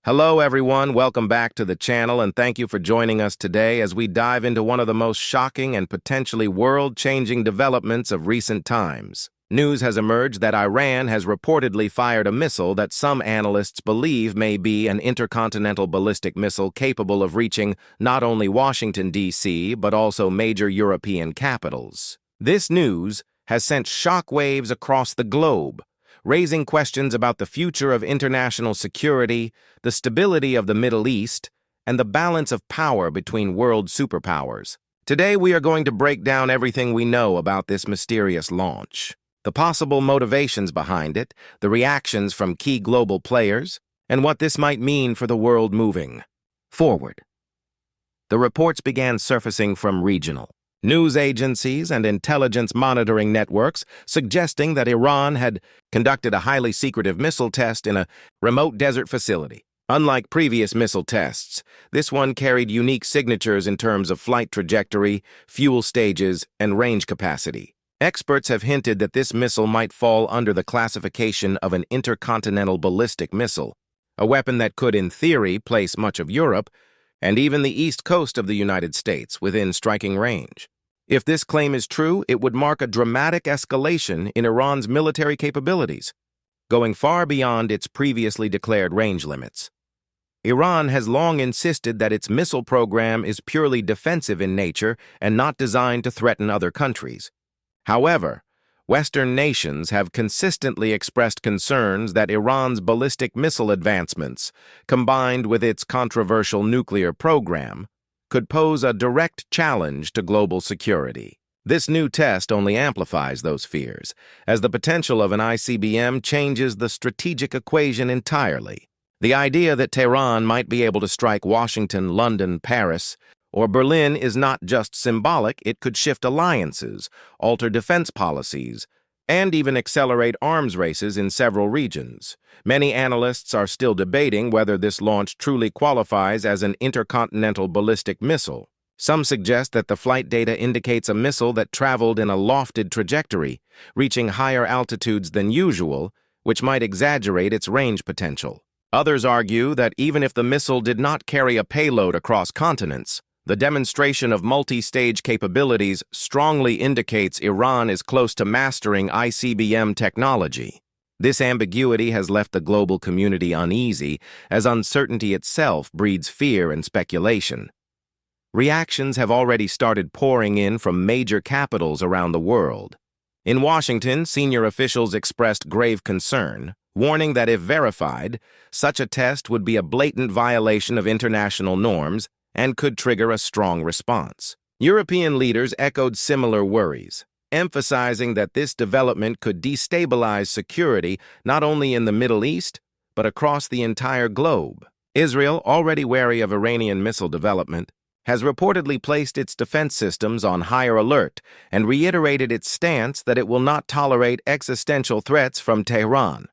Hello everyone, welcome back to the channel and thank you for joining us today as we dive into one of the most shocking and potentially world-changing developments of recent times. News has emerged that Iran has reportedly fired a missile that some analysts believe may be an intercontinental ballistic missile capable of reaching not only Washington, D.C., but also major European capitals. This news has sent shockwaves across the globe, raising questions about the future of international security, the stability of the Middle East, and the balance of power between world superpowers. Today, we are going to break down everything we know about this mysterious launch, the possible motivations behind it, the reactions from key global players, and what this might mean for the world moving forward. The reports began surfacing from regional news agencies and intelligence monitoring networks suggesting that Iran had conducted a highly secretive missile test in a remote desert facility. Unlike previous missile tests, this one carried unique signatures in terms of flight trajectory, fuel stages, and range capacity. Experts have hinted that this missile might fall under the classification of an intercontinental ballistic missile, a weapon that could, in theory, place much of Europe and even the east coast of the United States within striking range. If this claim is true, it would mark a dramatic escalation in Iran's military capabilities, going far beyond its previously declared range limits. Iran has long insisted that its missile program is purely defensive in nature and not designed to threaten other countries. However, Western nations have consistently expressed concerns that Iran's ballistic missile advancements, combined with its controversial nuclear program, could pose a direct challenge to global security. This new test only amplifies those fears, as the potential of an ICBM changes the strategic equation entirely. The idea that Tehran might be able to strike Washington, London, Paris, or Berlin is not just symbolic, it could shift alliances, alter defense policies, and even accelerate arms races in several regions. Many analysts are still debating whether this launch truly qualifies as an intercontinental ballistic missile. Some suggest that the flight data indicates a missile that traveled in a lofted trajectory, reaching higher altitudes than usual, which might exaggerate its range potential. Others argue that even if the missile did not carry a payload across continents, the demonstration of multi-stage capabilities strongly indicates Iran is close to mastering ICBM technology. This ambiguity has left the global community uneasy, as uncertainty itself breeds fear and speculation. Reactions have already started pouring in from major capitals around the world. In Washington, senior officials expressed grave concern, warning that if verified, such a test would be a blatant violation of international norms and could trigger a strong response. European leaders echoed similar worries, emphasizing that this development could destabilize security not only in the Middle East, but across the entire globe. Israel, already wary of Iranian missile development, has reportedly placed its defense systems on higher alert and reiterated its stance that it will not tolerate existential threats from Tehran.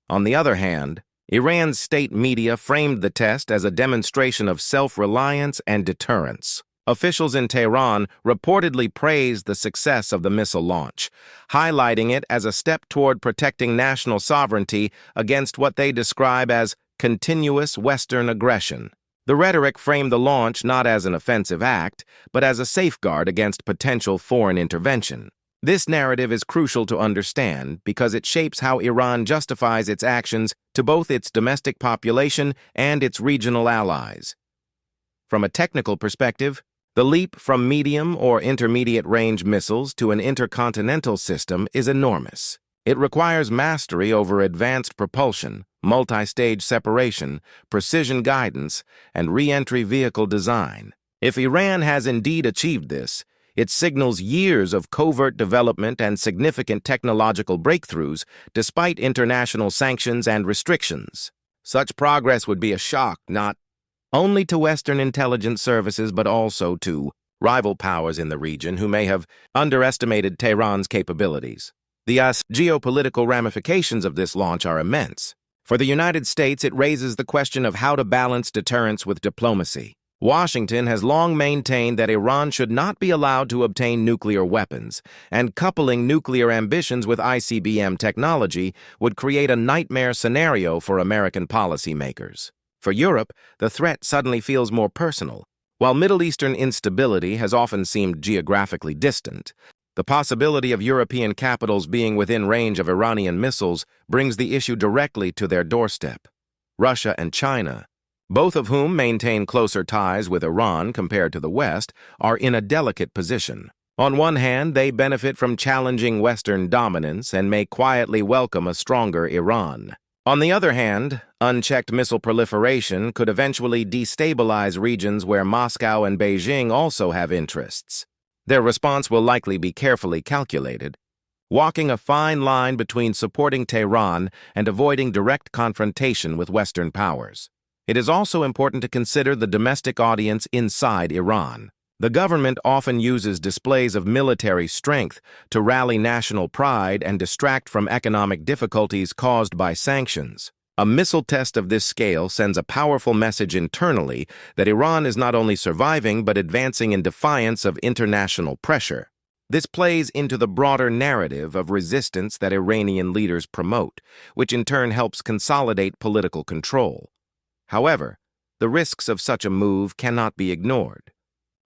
On the other hand, Iran's state media framed the test as a demonstration of self-reliance and deterrence. Officials in Tehran reportedly praised the success of the missile launch, highlighting it as a step toward protecting national sovereignty against what they describe as continuous Western aggression. The rhetoric framed the launch not as an offensive act, but as a safeguard against potential foreign intervention. This narrative is crucial to understand because it shapes how Iran justifies its actions to both its domestic population and its regional allies. From a technical perspective, the leap from medium or intermediate range missiles to an intercontinental system is enormous. It requires mastery over advanced propulsion, multi-stage separation, precision guidance, and re-entry vehicle design. If Iran has indeed achieved this, it signals years of covert development and significant technological breakthroughs despite international sanctions and restrictions. Such progress would be a shock not only to Western intelligence services but also to rival powers in the region who may have underestimated Tehran's capabilities. The geopolitical ramifications of this launch are immense. For the United States, it raises the question of how to balance deterrence with diplomacy. Washington has long maintained that Iran should not be allowed to obtain nuclear weapons, and coupling nuclear ambitions with ICBM technology would create a nightmare scenario for American policymakers. For Europe, the threat suddenly feels more personal. While Middle Eastern instability has often seemed geographically distant, the possibility of European capitals being within range of Iranian missiles brings the issue directly to their doorstep. Russia and China, both of whom maintain closer ties with Iran compared to the West, are in a delicate position. On one hand, they benefit from challenging Western dominance and may quietly welcome a stronger Iran. On the other hand, unchecked missile proliferation could eventually destabilize regions where Moscow and Beijing also have interests. Their response will likely be carefully calculated, walking a fine line between supporting Tehran and avoiding direct confrontation with Western powers. It is also important to consider the domestic audience inside Iran. The government often uses displays of military strength to rally national pride and distract from economic difficulties caused by sanctions. A missile test of this scale sends a powerful message internally that Iran is not only surviving but advancing in defiance of international pressure. This plays into the broader narrative of resistance that Iranian leaders promote, which in turn helps consolidate political control. However, the risks of such a move cannot be ignored.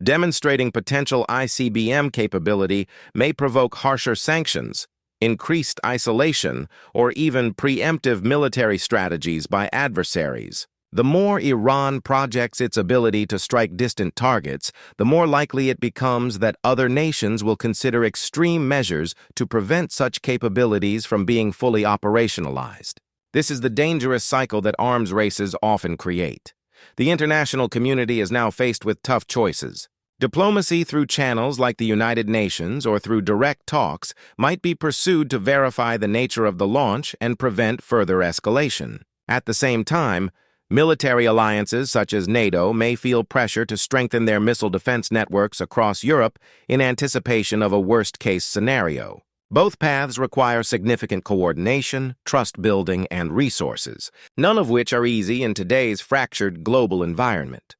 Demonstrating potential ICBM capability may provoke harsher sanctions, increased isolation, or even preemptive military strategies by adversaries. The more Iran projects its ability to strike distant targets, the more likely it becomes that other nations will consider extreme measures to prevent such capabilities from being fully operationalized. This is the dangerous cycle that arms races often create. The international community is now faced with tough choices. Diplomacy through channels like the United Nations or through direct talks might be pursued to verify the nature of the launch and prevent further escalation. At the same time, military alliances such as NATO may feel pressure to strengthen their missile defense networks across Europe in anticipation of a worst-case scenario. Both paths require significant coordination, trust-building, and resources, none of which are easy in today's fractured global environment.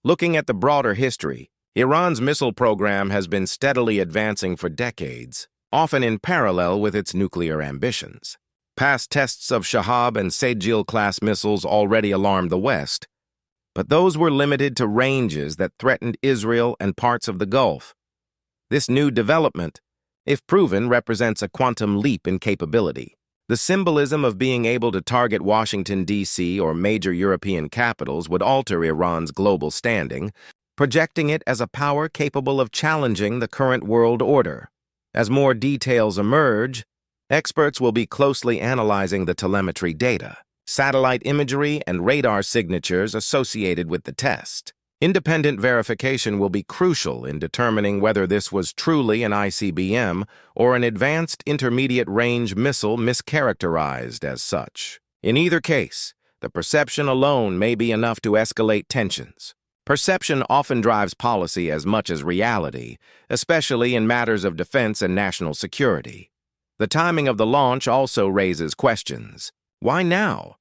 Looking at the broader history, Iran's missile program has been steadily advancing for decades, often in parallel with its nuclear ambitions. Past tests of Shahab and Sejil-class missiles already alarmed the West, but those were limited to ranges that threatened Israel and parts of the Gulf. This new development, if proven, represents a quantum leap in capability. The symbolism of being able to target Washington, D.C. or major European capitals would alter Iran's global standing, projecting it as a power capable of challenging the current world order. As more details emerge, experts will be closely analyzing the telemetry data, satellite imagery, and radar signatures associated with the test. Independent verification will be crucial in determining whether this was truly an ICBM or an advanced intermediate-range missile mischaracterized as such. In either case, the perception alone may be enough to escalate tensions. Perception often drives policy as much as reality, especially in matters of defense and national security. The timing of the launch also raises questions. Why now?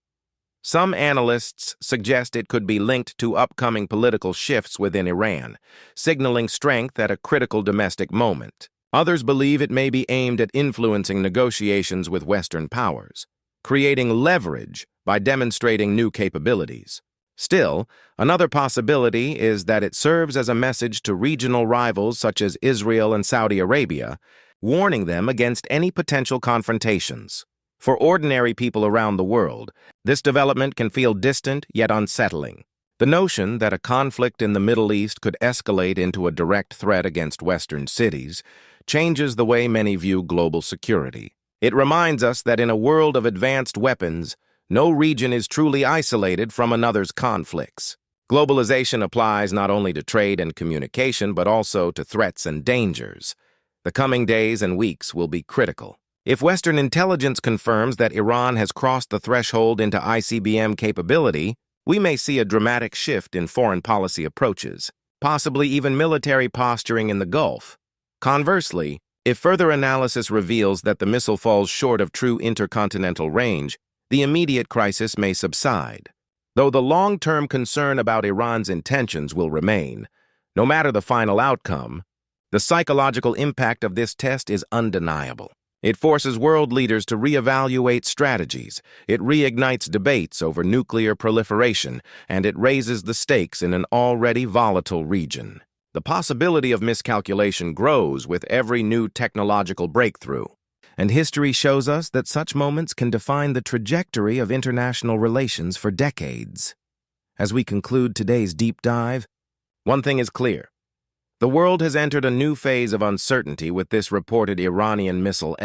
Some analysts suggest it could be linked to upcoming political shifts within Iran, signaling strength at a critical domestic moment. Others believe it may be aimed at influencing negotiations with Western powers, creating leverage by demonstrating new capabilities. Still, another possibility is that it serves as a message to regional rivals such as Israel and Saudi Arabia, warning them against any potential confrontations. For ordinary people around the world, this development can feel distant yet unsettling. The notion that a conflict in the Middle East could escalate into a direct threat against Western cities changes the way many view global security. It reminds us that in a world of advanced weapons, no region is truly isolated from another's conflicts. Globalization applies not only to trade and communication, but also to threats and dangers. The coming days and weeks will be critical. If Western intelligence confirms that Iran has crossed the threshold into ICBM capability, we may see a dramatic shift in foreign policy approaches, possibly even military posturing in the Gulf. Conversely, if further analysis reveals that the missile falls short of true intercontinental range, the immediate crisis may subside. Though the long-term concern about Iran's intentions will remain, no matter the final outcome, the psychological impact of this test is undeniable. It forces world leaders to reevaluate strategies, it reignites debates over nuclear proliferation, and it raises the stakes in an already volatile region. The possibility of miscalculation grows with every new technological breakthrough, and history shows us that such moments can define the trajectory of international relations for decades. As we conclude today's deep dive, one thing is clear. The world has entered a new phase of uncertainty with this reported Iranian missile